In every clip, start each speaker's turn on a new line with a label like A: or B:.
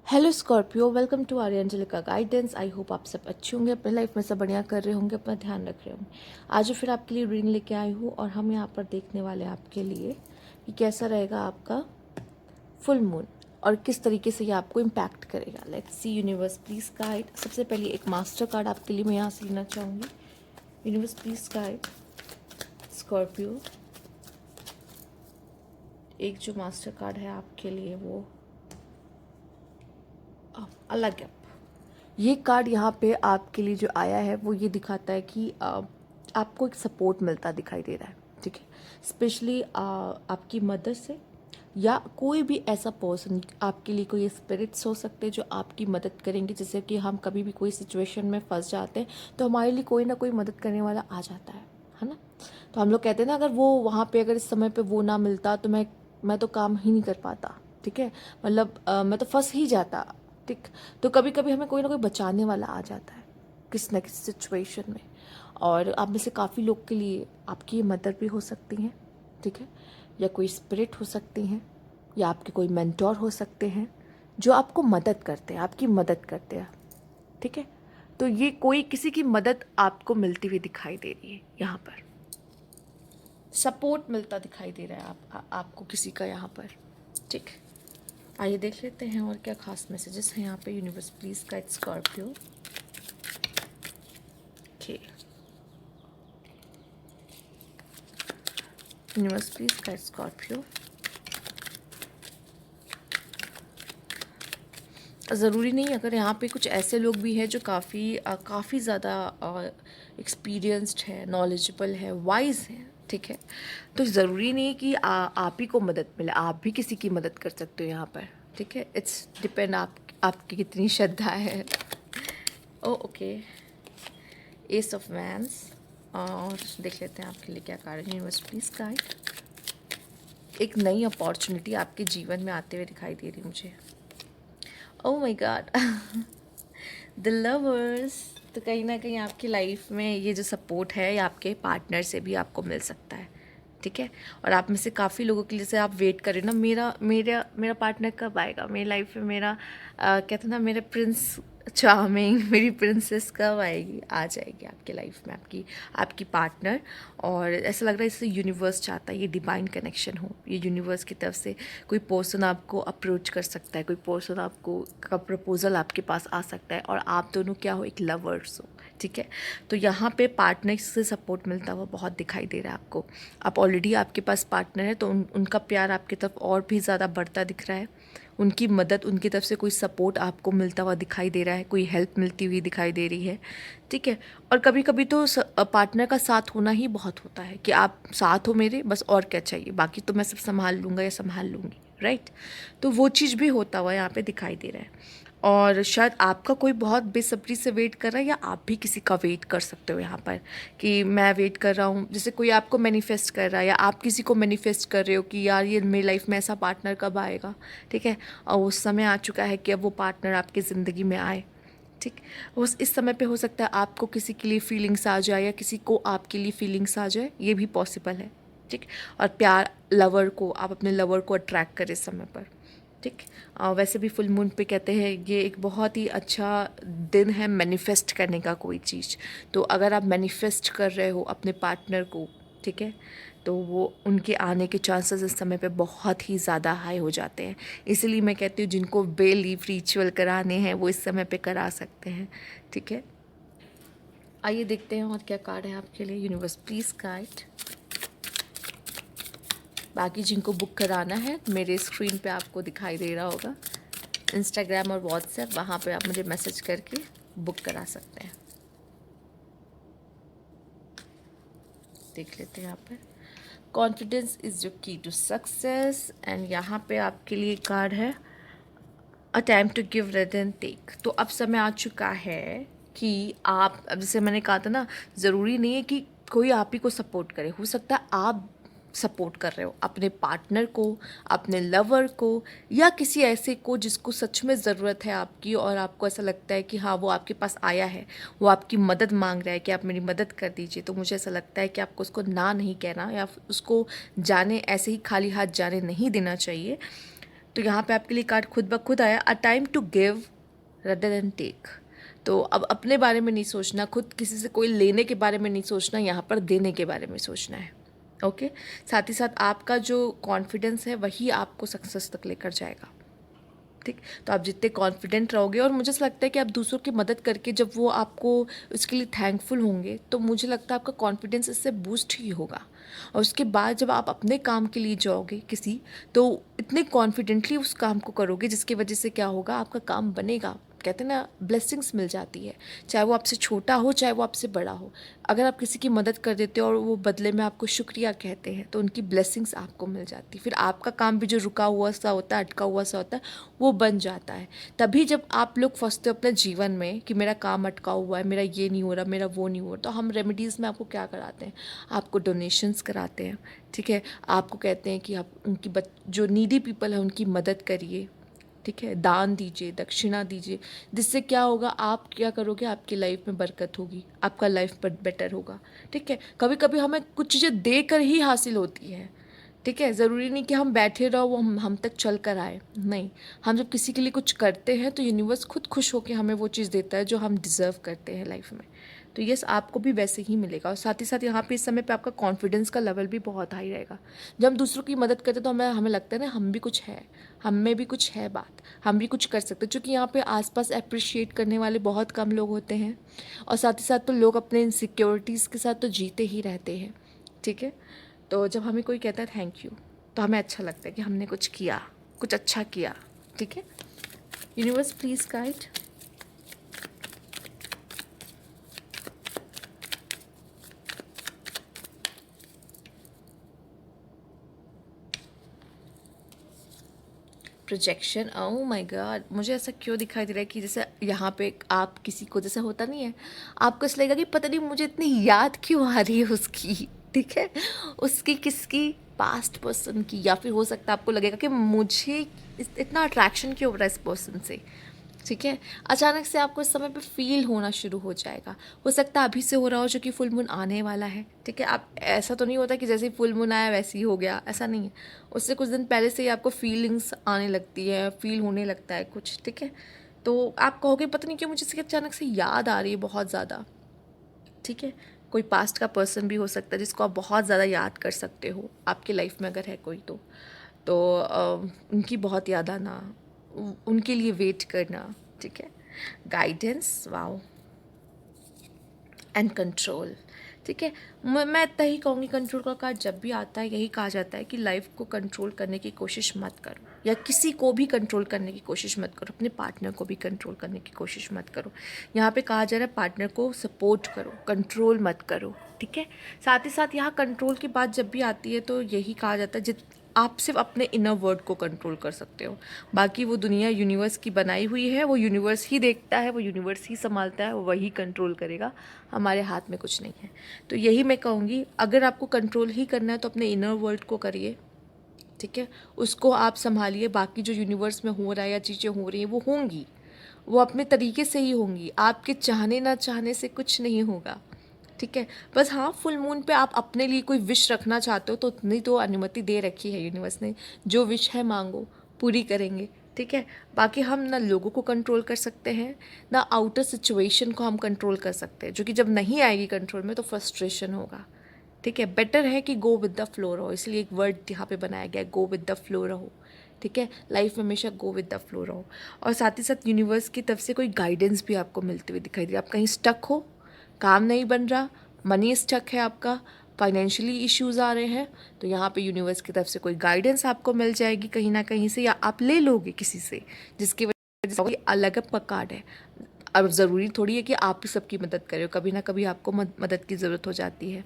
A: Hello Scorpio, welcome to Aryanjalika guidance. I hope आप सब अच्छे होंगे, अपने लाइफ में सब बढ़िया कर रहे होंगे, अपना ध्यान रख रहे होंगे। आज फिर आपके लिए रीडिंग लेके आई हूँ और हम यहाँ पर देखने वाले हैं आपके लिए कि कैसा रहेगा आपका फुल मून और किस तरीके से ये आपको इम्पैक्ट करेगा। Let's see universe please guide. सबसे पहले एक मास्टर कार्ड आपके लिए मैं यहाँ से लेना चाहूँगी। Universe please guide Scorpio. एक जो मास्टर कार्ड है आपके लिए वो अलग है। ये कार्ड यहाँ पे आपके लिए जो आया है वो ये दिखाता है कि आपको एक सपोर्ट मिलता दिखाई दे रहा है, ठीक है। स्पेशली आपकी मदर से या कोई भी ऐसा पर्सन, आपके लिए कोई स्पिरिट्स हो सकते हैं जो आपकी मदद करेंगे। जैसे कि हम कभी भी कोई सिचुएशन में फंस जाते हैं तो हमारे लिए कोई ना कोई मदद करने वाला आ जाता है ना। तो हम लोग कहते हैं ना, अगर वो वहाँ पे अगर इस समय पे वो ना मिलता तो मैं तो काम ही नहीं कर पाता, ठीक है। मतलब मैं तो फंस ही जाता, ठीक। तो कभी कभी हमें कोई ना कोई बचाने वाला आ जाता है किसी न किसी सिचुएशन में। और आप में से काफ़ी लोग के लिए आपकी मदर भी हो सकती हैं, ठीक है, या कोई स्पिरिट हो सकती हैं, या आपके कोई मेंटोर हो सकते हैं जो आपको मदद करते हैं, आपकी मदद करते हैं, ठीक है। तो ये कोई किसी की मदद आपको मिलती हुई दिखाई दे रही है, यहाँ पर सपोर्ट मिलता दिखाई दे रहा है आपको किसी का यहाँ पर, ठीक। आइए देख लेते हैं और क्या खास मैसेजेस हैं यहाँ पे। Universe please guide Scorpio. Okay, universe please guide Scorpio. ज़रूरी नहीं, अगर यहाँ पे कुछ ऐसे लोग भी हैं जो काफ़ी ज़्यादा एक्सपीरियंस्ड है, नॉलेजेबल है, वाइज हैं, ठीक है, तो ज़रूरी नहीं कि आप ही को मदद मिले, आप भी किसी की मदद कर सकते हो यहाँ पर, ठीक है। इट्स डिपेंड आपकी कितनी श्रद्धा है। ओ ओके, एस ऑफ वैंस। और देख लेते हैं आपके लिए क्या कार्ड है। Universe please guide. एक नई अपॉर्चुनिटी आपके जीवन में आते हुए दिखाई दे रही है मुझे। Oh my God, the lovers. तो कहीं ना कहीं आपकी लाइफ में ये जो सपोर्ट है ये आपके पार्टनर से भी आपको मिल सकता है, ठीक है। और आप में से काफ़ी लोगों के लिए, जैसे आप वेट करें ना, मेरा मेरा मेरा पार्टनर कब आएगा मेरी लाइफ में, मेरा कहते हैं ना, मेरा प्रिंस चार्मिंग, मेरी प्रिंसेस कब आएगी, आ जाएगी आपके लाइफ में आपकी आपकी पार्टनर। और ऐसा लग रहा है इससे यूनिवर्स चाहता है ये डिवाइन कनेक्शन हो, ये यूनिवर्स की तरफ से कोई पर्सन आपको अप्रोच कर सकता है, कोई पर्सन आपको का प्रपोजल आपके पास आ सकता है और आप दोनों क्या हो, एक लवर्स हो, ठीक है। तो यहाँ पे पार्टनर से सपोर्ट मिलता हुआ बहुत दिखाई दे रहा है आपको। आप ऑलरेडी आपके पास पार्टनर है तो उनका प्यार आपकी तरफ और भी ज़्यादा बढ़ता दिख रहा है। उनकी मदद, उनकी तरफ से कोई सपोर्ट आपको मिलता हुआ दिखाई दे रहा है, कोई हेल्प मिलती हुई दिखाई दे रही है, ठीक है। और कभी कभी तो पार्टनर का साथ होना ही बहुत होता है कि आप साथ हो मेरे, बस और क्या चाहिए, बाकी तो मैं सब संभाल लूँगा या संभाल लूँगी, राइट। तो वो चीज़ भी होता हुआ यहाँ पे दिखाई दे रहा है। और शायद आपका कोई बहुत बेसब्री से वेट कर रहा है, या आप भी किसी का वेट कर सकते हो यहाँ पर कि मैं वेट कर रहा हूँ। जैसे कोई आपको मैनिफेस्ट कर रहा है या आप किसी को मैनिफेस्ट कर रहे हो कि यार ये मेरी लाइफ में ऐसा पार्टनर कब आएगा, ठीक है। और उस समय आ चुका है कि अब वो पार्टनर आपकी ज़िंदगी में आए, ठीक। उस इस समय पे हो सकता है आपको किसी के लिए फीलिंग्स आ जाए या किसी को आपके लिए फीलिंग्स आ जाए, ये भी पॉसिबल है, ठीक। और प्यार लवर को, आप अपने लवर को अट्रैक्ट करें इस समय पर, ठीक। वैसे भी फुल मून पे कहते हैं ये एक बहुत ही अच्छा दिन है मैनिफेस्ट करने का कोई चीज़। तो अगर आप मैनिफेस्ट कर रहे हो अपने पार्टनर को, ठीक है, तो वो उनके आने के चांसेस इस समय पे बहुत ही ज़्यादा हाई हो जाते हैं। इसलिए मैं कहती हूँ जिनको बे लीफ रिचुअल कराने हैं वो इस समय पे करा सकते हैं, ठीक है। आइए देखते हैं और क्या कार्ड है आपके लिए। Universe please guide. बाकी जिनको बुक कराना है मेरे स्क्रीन पे आपको दिखाई दे रहा होगा इंस्टाग्राम और व्हाट्सएप, वहाँ पे आप मुझे मैसेज करके बुक करा सकते हैं। देख लेते हैं यहाँ पर, confidence is your key to success. And यहाँ पे आपके लिए कार्ड है a time to give rather than take. तो अब समय आ चुका है कि आप, अब जैसे मैंने कहा था ना, ज़रूरी नहीं है कि कोई आप ही को सपोर्ट करे, हो सकता है आप सपोर्ट कर रहे हो अपने पार्टनर को, अपने लवर को, या किसी ऐसे को जिसको सच में ज़रूरत है आपकी और आपको ऐसा लगता है कि हाँ वो आपके पास आया है, वो आपकी मदद मांग रहा है कि आप मेरी मदद कर दीजिए। तो मुझे ऐसा लगता है कि आपको उसको ना नहीं कहना या उसको जाने, ऐसे ही खाली हाथ जाने नहीं देना चाहिए। तो यहाँ पे आपके लिए कार्ड खुद ब खुद आया, a time to give rather than take. तो अब अपने बारे में नहीं सोचना, खुद किसी से कोई लेने के बारे में नहीं सोचना, यहाँ पर देने के बारे में सोचना है। ओके, साथ ही साथ आपका जो कॉन्फिडेंस है वही आपको सक्सेस तक लेकर जाएगा। ठीक, तो आप जितने कॉन्फिडेंट रहोगे, और मुझे ऐसा लगता है कि आप दूसरों की मदद करके जब वो आपको उसके लिए थैंकफुल होंगे, तो मुझे लगता है आपका कॉन्फिडेंस इससे बूस्ट ही होगा। और उसके बाद जब आप अपने काम के लिए जाओगे किसी, तो इतने कॉन्फिडेंटली उस काम को करोगे जिसकी वजह से क्या होगा, आपका काम बनेगा। कहते हैं ना, ब्लेसिंग्स मिल जाती है, चाहे वो आपसे छोटा हो चाहे वो आपसे बड़ा हो। अगर आप किसी की मदद कर देते हो और वो बदले में आपको शुक्रिया कहते हैं, तो उनकी ब्लेसिंग्स आपको मिल जाती है। फिर आपका काम भी जो रुका हुआ सा होता है, अटका हुआ सा होता है, वो बन जाता है। तभी जब आप लोग फंसते हो अपने जीवन में कि मेरा काम अटका हुआ है, मेरा ये नहीं हो रहा, मेरा वो नहीं हो रहा, तो हम रेमेडीज़ में आपको क्या कराते हैं, आपको डोनेशंस कराते हैं। ठीक है, आपको कहते हैं कि आप उनकी जो नीडी पीपल है उनकी मदद करिए। ठीक है, दान दीजिए, दक्षिणा दीजिए, जिससे क्या होगा, आप क्या करोगे, आपकी लाइफ में बरकत होगी, आपका लाइफ पर बेटर होगा। ठीक है, कभी कभी हमें कुछ चीज़ें देकर ही हासिल होती हैं। ठीक है, ज़रूरी नहीं कि हम बैठे रहो वो हम तक चल कर आए, नहीं। हम जब किसी के लिए कुछ करते हैं तो यूनिवर्स खुद खुश होकर हमें वो चीज़ देता है जो हम डिज़र्व करते हैं लाइफ में। तो यस, आपको भी वैसे ही मिलेगा। और साथ ही साथ यहाँ पे इस समय पे आपका कॉन्फिडेंस का लेवल भी बहुत हाई रहेगा। जब हम दूसरों की मदद करते हैं तो हमें हमें लगता है ना, हम भी कुछ है, हम में भी कुछ है बात, हम भी कुछ कर सकते हैं। क्योंकि यहाँ पे आसपास अप्रिशिएट करने वाले बहुत कम लोग होते हैं, और साथ ही साथ तो लोग अपने इनसिक्योरिटीज़ के साथ तो जीते ही रहते हैं। ठीक है, तो जब हमें कोई कहता है थैंक यू, तो हमें अच्छा लगता है कि हमने कुछ किया, कुछ अच्छा किया। ठीक है, universe please guide. Projection, oh my God, मुझे ऐसा क्यों दिखाई दे रहा है कि जैसे यहाँ पे आप किसी को, जैसा होता नहीं है, आपको ऐसा लगेगा कि पता नहीं मुझे इतनी याद क्यों आ रही है उसकी। ठीक है, उसकी किसकी, पास्ट पर्सन की, या फिर हो सकता है आपको लगेगा कि मुझे इतना अट्रैक्शन क्यों हो रहा है इस पर्सन से। ठीक है, अचानक से आपको इस समय पे फील होना शुरू हो जाएगा। हो सकता है अभी से हो रहा हो, जो कि फुल मून आने वाला है। ठीक है, आप ऐसा तो नहीं होता कि जैसे ही फुल मून आया वैसे ही हो गया, ऐसा नहीं है। उससे कुछ दिन पहले से ही आपको फीलिंग्स आने लगती है, फील होने लगता है कुछ। ठीक है, तो आप कहोगे पता नहीं क्यों मुझे इसकी अचानक से याद आ रही है बहुत ज़्यादा। ठीक है, कोई पास्ट का पर्सन भी हो सकता है जिसको आप बहुत ज़्यादा याद कर सकते हो, आपकी लाइफ में अगर है कोई तो उनकी बहुत याद आना, उनके लिए वेट करना। ठीक है, गाइडेंस, वाओ, एंड कंट्रोल। ठीक है, मैं इतना ही कहूँगी, कंट्रोल का कार्ड जब भी आता है यही कहा जाता है कि लाइफ को कंट्रोल करने की कोशिश मत करो, या किसी को भी कंट्रोल करने की कोशिश मत करो, अपने पार्टनर को भी कंट्रोल करने की कोशिश मत करो। यहाँ पे कहा जा रहा है पार्टनर को सपोर्ट करो, कंट्रोल मत करो। ठीक है, साथ ही साथ यहाँ कंट्रोल की बात जब भी आती है तो यही कहा जाता है, जित आप सिर्फ अपने इनर वर्ल्ड को कंट्रोल कर सकते हो, बाकी वो दुनिया यूनिवर्स की बनाई हुई है, वो यूनिवर्स ही देखता है, वो यूनिवर्स ही संभालता है, वो वही कंट्रोल करेगा, हमारे हाथ में कुछ नहीं है। तो यही मैं कहूँगी, अगर आपको कंट्रोल ही करना है तो अपने इनर वर्ल्ड को करिए। ठीक है, उसको आप संभालिए, बाकी जो यूनिवर्स में हो रहा है या चीज़ें हो रही हैं वो होंगी, वो अपने तरीके से ही होंगी, आपके चाहने ना चाहने से कुछ नहीं होगा। ठीक है, बस हाँ, फुल मून पे आप अपने लिए कोई विश रखना चाहते हो तो उतनी तो अनुमति दे रखी है यूनिवर्स ने, जो विश है मांगो, पूरी करेंगे। ठीक है, बाकी हम ना लोगों को कंट्रोल कर सकते हैं, ना आउटर सिचुएशन को हम कंट्रोल कर सकते हैं, जो कि जब नहीं आएगी कंट्रोल में तो फ्रस्ट्रेशन होगा। ठीक है, बेटर है कि गो विद द फ्लो रहो, इसलिए एक वर्ड यहाँ पे बनाया गया है, गो विद द फ्लो रहो। ठीक है, लाइफ में हमेशा गो विद द फ्लो रहो। और साथ ही साथ यूनिवर्स की तरफ से कोई गाइडेंस भी आपको मिलती हुई दिखाई दे रही है। आप कहीं स्टक हो, काम नहीं बन रहा, मनी स्टक है आपका, फाइनेंशियली इश्यूज़ आ रहे हैं, तो यहाँ पे यूनिवर्स की तरफ से कोई गाइडेंस आपको मिल जाएगी कहीं ना कहीं से, या आप ले लोगे किसी से, जिसकी वजह से अलग आपका कार्ड है। अब ज़रूरी थोड़ी है कि आप ही सबकी मदद करें, कभी ना कभी आपको मदद की ज़रूरत हो जाती है,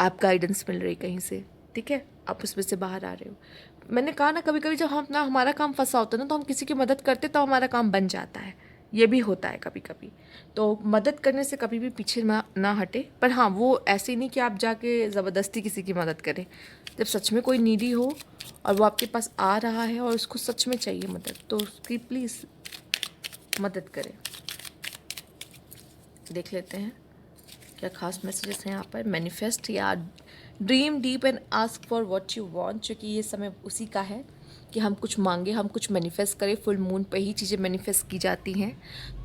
A: आप गाइडेंस मिल रही कहीं से। ठीक है, आप उसमें से बाहर आ रहे हो। मैंने कहा ना, कभी कभी जब हम अपना हमारा काम फंसा होता है ना, तो हम किसी की मदद करते तो हमारा काम बन जाता है, ये भी होता है कभी कभी। तो मदद करने से कभी भी पीछे ना हटे, पर हाँ, वो ऐसे ही नहीं कि आप जाके ज़बरदस्ती किसी की मदद करें। जब सच में कोई नीडी हो और वो आपके पास आ रहा है और उसको सच में चाहिए मदद, तो उसकी प्लीज़ मदद करें। देख लेते हैं क्या खास मैसेजेस हैं यहाँ पर। मैनिफेस्ट या dream deep and ask for what you want, क्योंकि ये समय उसी का है कि हम कुछ मांगे, हम कुछ मैनिफेस्ट करें। फुल मून पे ही चीज़ें मैनिफेस्ट की जाती हैं।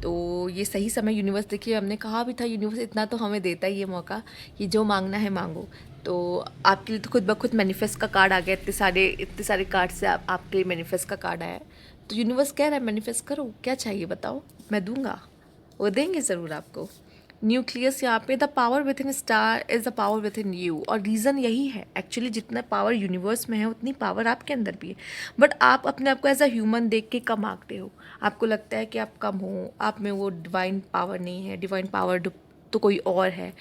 A: तो ये सही समय यूनिवर्स, देखिए हमने कहा भी था यूनिवर्स इतना तो हमें देता ही है मौका कि जो मांगना है मांगो। तो आपके लिए तो खुद ब खुद मैनिफेस्ट का कार्ड आ गया। इतने सारे कार्ड से आपके लिए मैनिफेस्ट का कार्ड आया है। तो यूनिवर्स कह रहा है मैनिफेस्ट करो, क्या चाहिए बताओ, मैं दूंगा, वो देंगे ज़रूर आपको। न्यूक्लियस यहाँ पे, the power with in star is the power with in you. और रीज़न यही है एक्चुअली, जितना पावर यूनिवर्स में है उतनी पावर आपके अंदर भी है। बट आप अपने आप को एज अ ह्यूमन देख के कम आंकते हो। आपको लगता है कि आप कम हो, आप में वो डिवाइन पावर नहीं है। डिवाइन पावर तो कोई और है।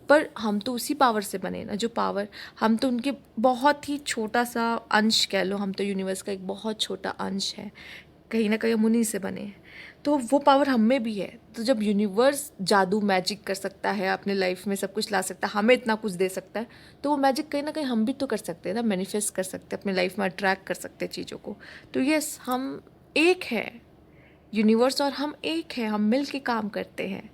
A: पर हम तो उसी पावर से बने ना, जो पावर, हम तो उनके बहुत ही छोटा सा अंश कह लो। हम तो यूनिवर्स का एक बहुत छोटा अंश है, कहीं ना कहीं हम उन्हीं से बने हैं। तो वो पावर हम में भी है। तो जब यूनिवर्स जादू मैजिक कर सकता है, अपने लाइफ में सब कुछ ला सकता है, हमें इतना कुछ दे सकता है, तो वो मैजिक कहीं ना कहीं हम भी तो कर सकते हैं ना, मैनिफेस्ट कर सकते हैं, अपने लाइफ में अट्रैक्ट कर सकते हैं चीज़ों को। तो यस, हम एक है, यूनिवर्स और हम एक है, हम मिल के काम करते हैं।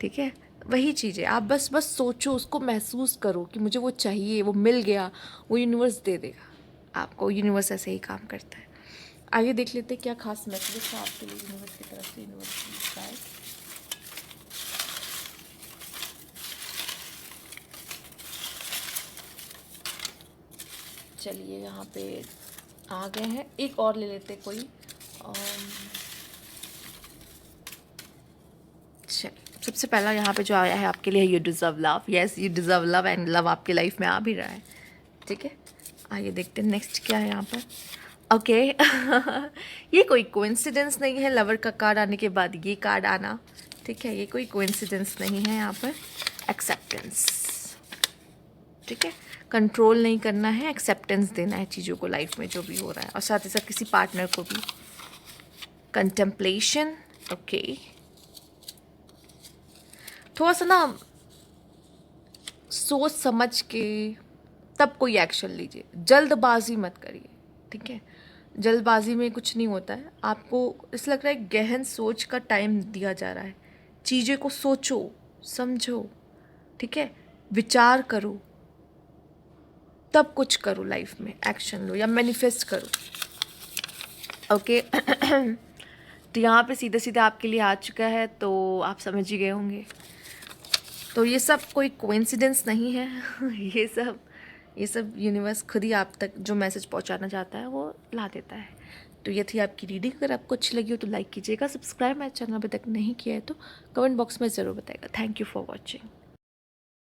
A: ठीक है, वही चीज़ है। आप बस सोचो, उसको महसूस करो कि मुझे वो चाहिए, वो मिल गया, वो यूनिवर्स दे देगा आपको। यूनिवर्स ऐसे ही काम करता है। आइए देख लेते हैं क्या खास मैसेज था आपके लिए यूनिवर्स की तरफ से। यूनिवर्स की गाइड, चलिए यहाँ पे आ गए हैं। एक और ले लेते कोई। चलिए, सबसे पहला यहाँ पे जो आया है आपके लिए, you deserve love. Yes, you deserve love and love आपकी लाइफ में आ भी रहा है। ठीक है, आइए देखते हैं नेक्स्ट क्या है यहाँ पर। ओके ये कोई कोइंसिडेंस नहीं है, लवर का कार्ड आने के बाद ये कार्ड आना। ठीक है, ये कोई कोइंसिडेंस नहीं है यहाँ पर। एक्सेप्टेंस, ठीक है, कंट्रोल नहीं करना है, एक्सेप्टेंस देना है चीज़ों को लाइफ में जो भी हो रहा है, और साथ ही साथ किसी पार्टनर को भी। कंटेम्पलेशन, ओके, थोड़ा सा ना सोच समझ के तब कोई एक्शन लीजिए, जल्दबाजी मत करिए। ठीक है, जल्दबाजी में कुछ नहीं होता है। आपको ऐसा लग रहा है गहन सोच का टाइम दिया जा रहा है। चीज़ें को सोचो, समझो, ठीक है, विचार करो, तब कुछ करो लाइफ में, एक्शन लो या मैनिफेस्ट करो। ओके तो यहाँ पे सीधे सीधे आपके लिए आ चुका है, तो आप समझ ही गए होंगे। तो ये सब कोई कोइंसिडेंस नहीं है ये सब यूनिवर्स खुद ही आप तक जो मैसेज पहुंचाना चाहता है वो ला देता है। तो ये थी आपकी रीडिंग। अगर आपको अच्छी लगी हो तो लाइक कीजिएगा, सब्सक्राइब मेरे चैनल अभी तक नहीं किया है तो कमेंट बॉक्स में ज़रूर बताइएगा। Thank you for watching.